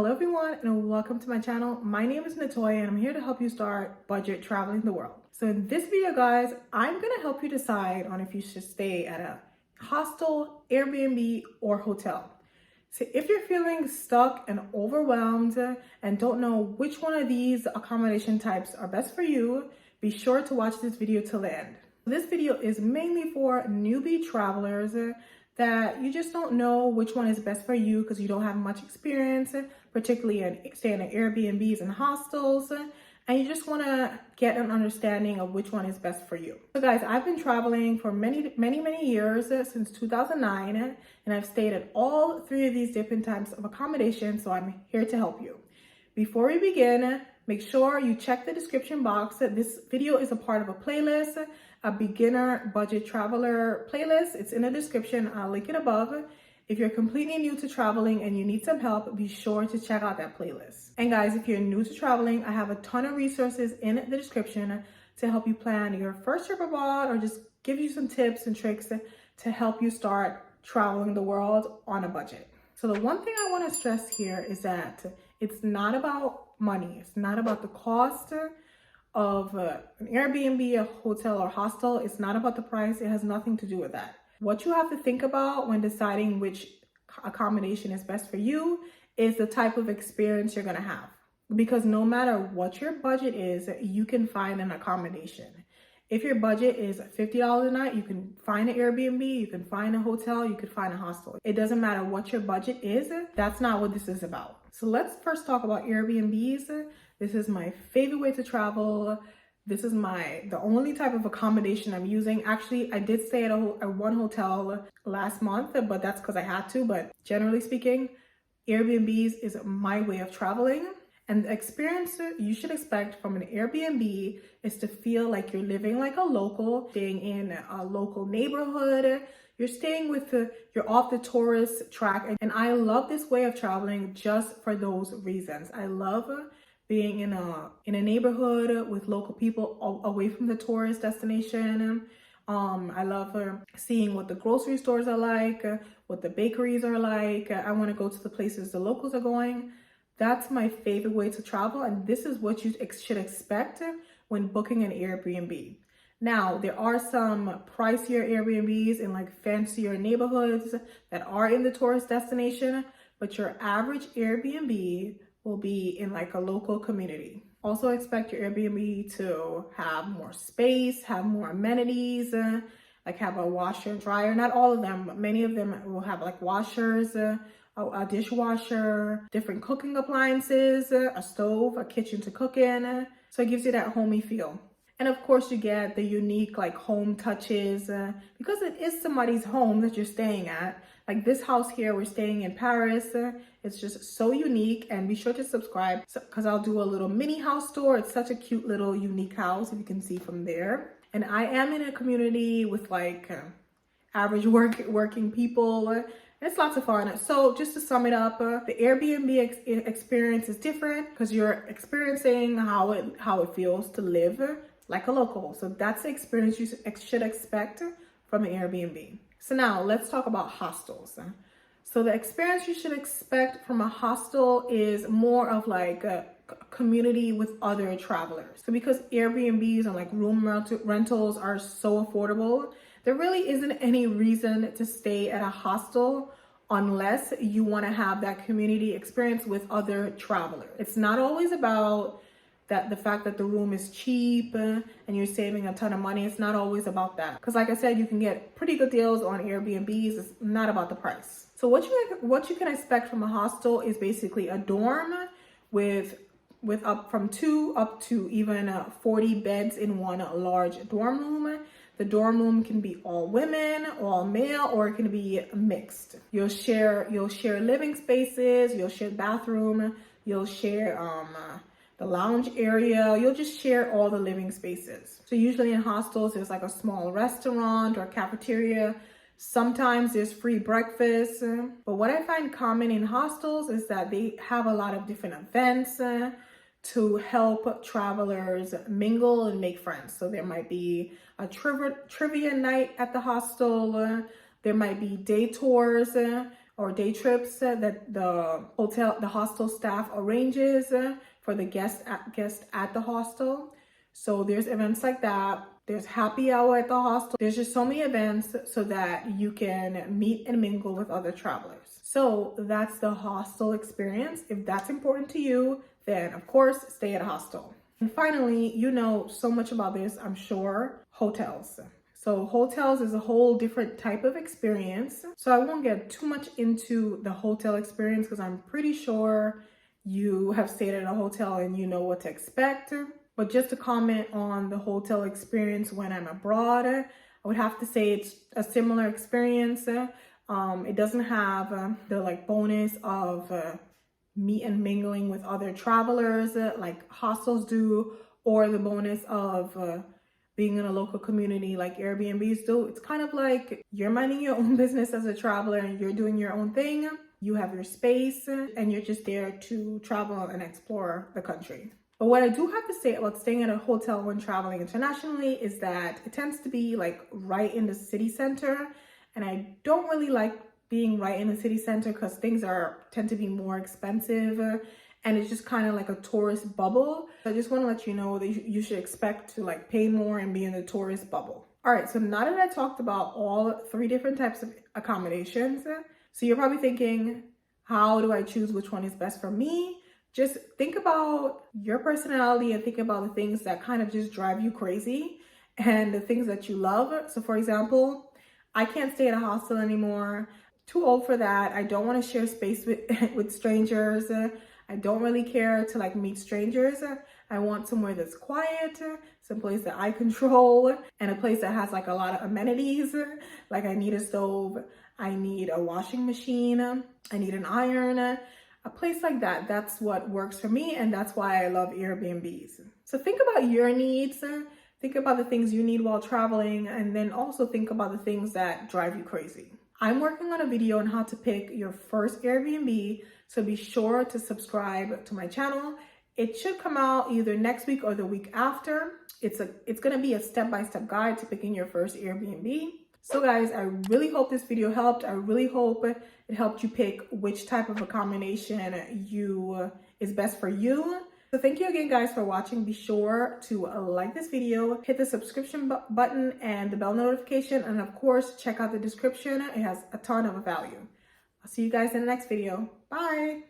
Hello everyone and welcome to my channel. My name is Natoya and I'm here to help you start budget traveling the world. So in this video guys, I'm going to help you decide on if you should stay at a hostel, Airbnb, or hotel. So if you're feeling stuck and overwhelmed and don't know which one of these accommodation types are best for you, be sure to watch this video till the end. This video is mainly for newbie travelers that you just don't know which one is best for you because you don't have much experience, particularly in staying at Airbnbs and hostels, and you just want to get an understanding of which one is best for you. So guys, I've been traveling for many years, since 2009, and I've stayed at all three of these different types of accommodation, so I'm here to help you. Before we begin, make sure you check the description box. This video is a part of a playlist, a beginner budget traveler playlist. It's in the description. I'll link it above. If you're completely new to traveling and you need some help, be sure to check out that playlist. And guys, if you're new to traveling, I have a ton of resources in the description to help you plan your first trip abroad or just give you some tips and tricks to help you start traveling the world on a budget. So the one thing I want to stress here is that it's not about money. It's not about the cost of an Airbnb, a hotel, or hostel. It's not about the price. It has nothing to do with that. What you have to think about when deciding which accommodation is best for you is the type of experience you're going to have. Because no matter what your budget is, you can find an accommodation. If your budget is $50 a night, you can find an Airbnb, you can find a hotel, you can find a hostel. It doesn't matter what your budget is. That's not what this is about. So let's first talk about Airbnbs. This is my favorite way to travel. This is the only type of accommodation I'm using. Actually, I did stay at one hotel last month, but that's because I had to. But generally speaking, Airbnbs is my way of traveling. And the experience you should expect from an Airbnb is to feel like you're living like a local, staying in a local neighborhood. You're staying you're off the tourist track. And I love this way of traveling just for those reasons. I love being in a neighborhood with local people away from the tourist destination. I love seeing what the grocery stores are like, what the bakeries are like. I want to go to the places the locals are going. That's my favorite way to travel, and this is what you should expect when booking an Airbnb. Now, there are some pricier Airbnbs in like fancier neighborhoods that are in the tourist destination, but your average Airbnb will be in like a local community. Also expect your Airbnb to have more space, have more amenities, like have a washer and dryer. Not all of them, but many of them will have like washers, a dishwasher, different cooking appliances, a stove, a kitchen to cook in. So it gives you that homey feel. And of course you get the unique like home touches because it is somebody's home that you're staying at. Like this house here, we're staying in Paris. It's just so unique, and be sure to subscribe because I'll do a little mini house tour. It's such a cute little unique house, if you can see from there. And I am in a community with like average working people. It's lots of fun. So just to sum it up, the Airbnb experience is different because you're experiencing how it feels to live like a local. So that's the experience you should expect from an Airbnb. So now let's talk about hostels. So the experience you should expect from a hostel is more of like a community with other travelers. So because Airbnbs and like room rentals are so affordable, there really isn't any reason to stay at a hostel unless you want to have that community experience with other travelers. It's not always about the fact that the room is cheap and you're saving a ton of money. It's not always about that. Because like I said, you can get pretty good deals on Airbnbs. It's not about the price. So what you can expect from a hostel is basically a dorm with up from 2 up to even 40 beds in one large dorm room. The dorm room can be all women, all male, or it can be mixed. You'll share living spaces, you'll share bathroom, you'll share the lounge area. You'll just share all the living spaces. So usually in hostels, there's like a small restaurant or cafeteria. Sometimes there's free breakfast. But what I find common in hostels is that they have a lot of different events to help travelers mingle and make friends. So there might be a trivia night at the hostel. There might be day tours or day trips that the hostel staff arranges for the guests at the hostel. So there's events like that. There's happy hour at the hostel. There's just so many events so that you can meet and mingle with other travelers. So that's the hostel experience. If that's important to you, then of course, stay at a hostel. And finally, you know so much about this, I'm sure, hotels. So hotels is a whole different type of experience. So I won't get too much into the hotel experience because I'm pretty sure you have stayed at a hotel and you know what to expect. But just to comment on the hotel experience when I'm abroad, I would have to say it's a similar experience. It doesn't have the like bonus of meet and mingling with other travelers like hostels do, or the bonus of being in a local community like Airbnbs do. It's kind of like you're minding your own business as a traveler and you're doing your own thing. You have your space and you're just there to travel and explore the country. But what I do have to say about staying at a hotel when traveling internationally is that it tends to be like right in the city center. And I don't really like being right in the city center because things tend to be more expensive and it's just kind of like a tourist bubble. So I just want to let you know that you should expect to like pay more and be in the tourist bubble. All right, so now that I talked about all 3 different types of accommodations, so you're probably thinking, how do I choose which one is best for me? Just think about your personality and think about the things that kind of just drive you crazy and the things that you love. So for example, I can't stay at a hostel anymore. Too old for that. I don't want to share space with strangers. I don't really care to like meet strangers. I want somewhere that's quiet, some place that I control, and a place that has like a lot of amenities. Like I need a stove, I need a washing machine, I need an iron. A place like that, that's what works for me, and that's why I love Airbnbs. So think about your needs, think about the things you need while traveling, and then also think about the things that drive you crazy. I'm working on a video on how to pick your first Airbnb, so be sure to subscribe to my channel. It should come out either next week or the week after. It's gonna be a step-by-step guide to picking your first Airbnb. So guys, I really hope this video helped. I really hope it helped you pick which type of accommodation is best for you. So thank you again guys for watching. Be sure to like this video, hit the subscription button and the bell notification, and of course check out the description. It has a ton of value. I'll see you guys in the next video. Bye.